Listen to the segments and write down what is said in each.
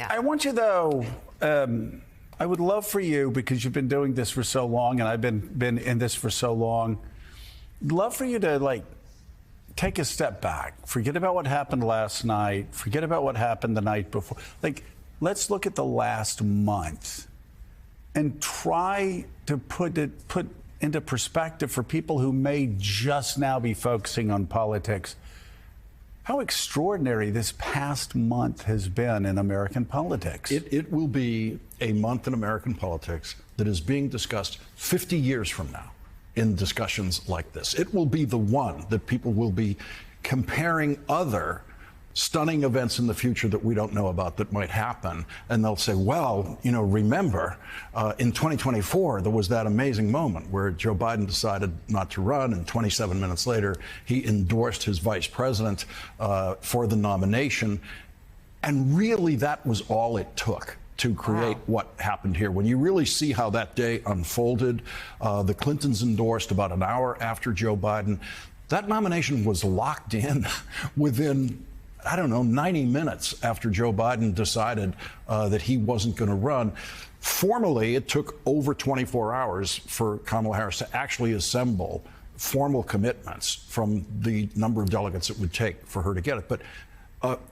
Yeah. I want you, though, I would love for you, because you've been doing this for so long and I've been in this for so long, love for you to, take a step back. Forget about what happened last night. Forget about what happened the night before. Let's look at the last month and try to put into perspective for people who may just now be focusing on politics how extraordinary this past month has been in American politics. It will be a month in American politics that is being discussed 50 years from now in discussions like this. It will be the one that people will be comparing other stunning events in the future that we don't know about that might happen. And they'll say, well, remember, in 2024, there was that amazing moment where Joe Biden decided not to run, and 27 minutes later, he endorsed his vice president for the nomination. And really, that was all it took to create what happened here. When you really see how that day unfolded, the Clintons endorsed about an hour after Joe Biden. That nomination was locked in within 90 minutes after Joe Biden decided that he wasn't going to run. Formally, it took over 24 hours for Kamala Harris to actually assemble formal commitments from the number of delegates it would take for her to get it. But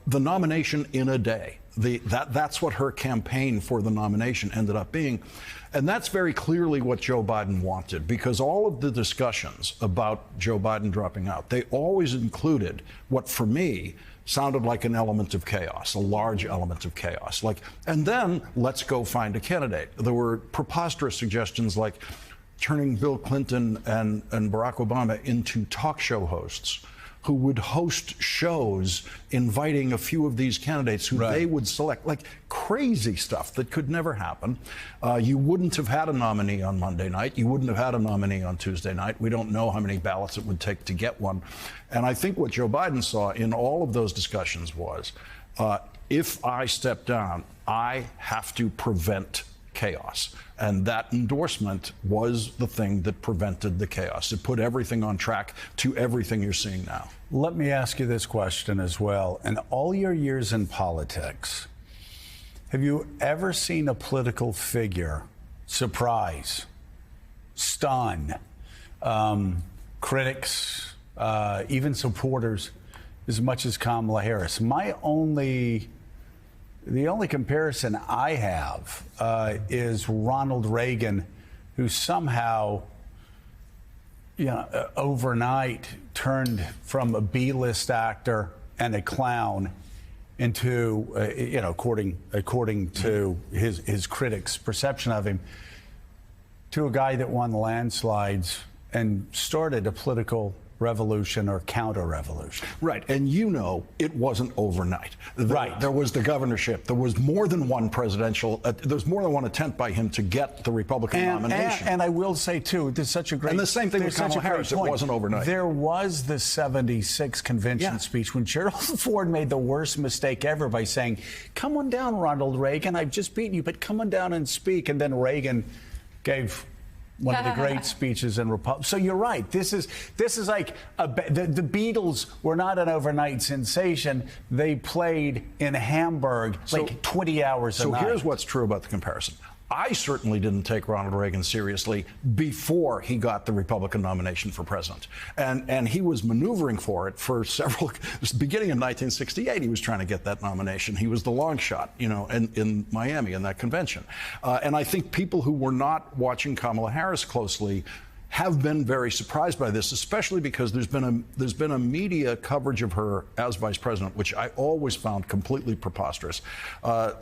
the nomination in a day, that's what her campaign for the nomination ended up being. And that's very clearly what Joe Biden wanted, because all of the discussions about Joe Biden dropping out, they always included what, for me, sounded like an element of chaos, a large element of chaos. And then let's go find a candidate. There were preposterous suggestions like turning Bill Clinton and Barack Obama into talk show hosts who would host shows inviting a few of these candidates who they would select, crazy stuff that could never happen. You wouldn't have had a nominee on Monday night. You wouldn't have had a nominee on Tuesday night. We don't know how many ballots it would take to get one. And I think what Joe Biden saw in all of those discussions was, if I step down, I have to prevent chaos. And that endorsement was the thing that prevented the chaos. It put everything on track to everything you're seeing now. Let me ask you this question as well. In all your years in politics, have you ever seen a political figure surprise, stun critics, even supporters, as much as Kamala Harris? The only comparison I have is Ronald Reagan, who somehow, overnight turned from a B-list actor and a clown into, according to his critics' perception of him, to a guy that won landslides and started a political revolution or counter-revolution. Right. And it wasn't overnight. There was the governorship. There was more than one presidential, there's more than one attempt by him to get the Republican nomination. And I will say, too, there's such a great... And the same thing with Kamala Harris. It wasn't overnight. There was the 76 convention speech when Gerald Ford made the worst mistake ever by saying, come on down, Ronald Reagan, I've just beaten you, but come on down and speak. And then Reagan gave one of the great speeches in Republic. So you're right. This is like the Beatles were not an overnight sensation. They played in Hamburg 20 hours a night. So here's what's true about the comparison. I certainly didn't take Ronald Reagan seriously before he got the Republican nomination for president. And he was maneuvering for it for beginning in 1968, he was trying to get that nomination. He was the long shot, in Miami in that convention. And I think people who were not watching Kamala Harris closely have been very surprised by this, especially because there's been a media coverage of her as vice president, which I always found completely preposterous,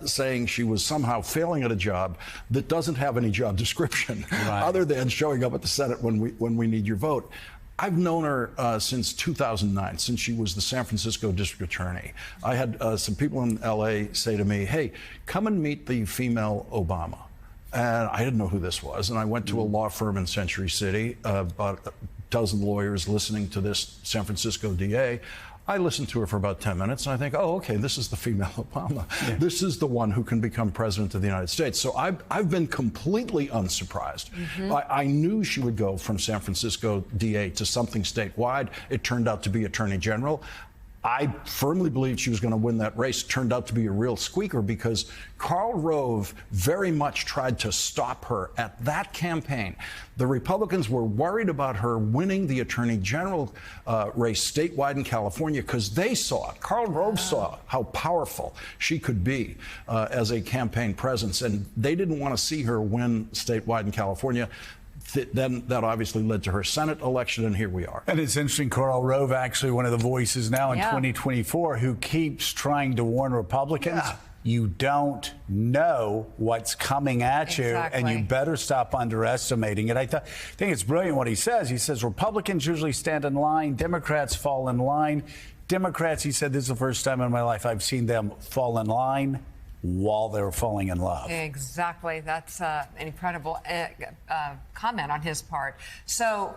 saying she was somehow failing at a job that doesn't have any job description other than showing up at the Senate when we need your vote. I've known her since 2009, since she was the San Francisco district attorney. I had some people in L.A. say to me, hey, come and meet the female Obama. And I didn't know who this was. And I went to a law firm in Century City, about a dozen lawyers listening to this San Francisco DA. I listened to her for about 10 minutes, and I think, oh, okay, this is the female Obama. Yeah. This is the one who can become president of the United States. So I've been completely unsurprised. I knew she would go from San Francisco DA to something statewide. It turned out to be Attorney General. I firmly believed she was going to win that race. Turned out to be a real squeaker because Karl Rove very much tried to stop her at that campaign. The Republicans were worried about her winning the Attorney General race statewide in California because they saw, Karl Rove saw how powerful she could be as a campaign presence, and they didn't want to see her win statewide in California. Then that obviously led to her Senate election, and here we are. And it's interesting, Karl Rove, actually one of the voices now in 2024 who keeps trying to warn Republicans. Yeah. You don't know what's coming at you, and you better stop underestimating it. I think it's brilliant what he says. He says Republicans usually stand in line, Democrats fall in line. Democrats, he said, this is the first time in my life I've seen them fall in line while they were falling in love. Exactly. That's an incredible comment on his part. So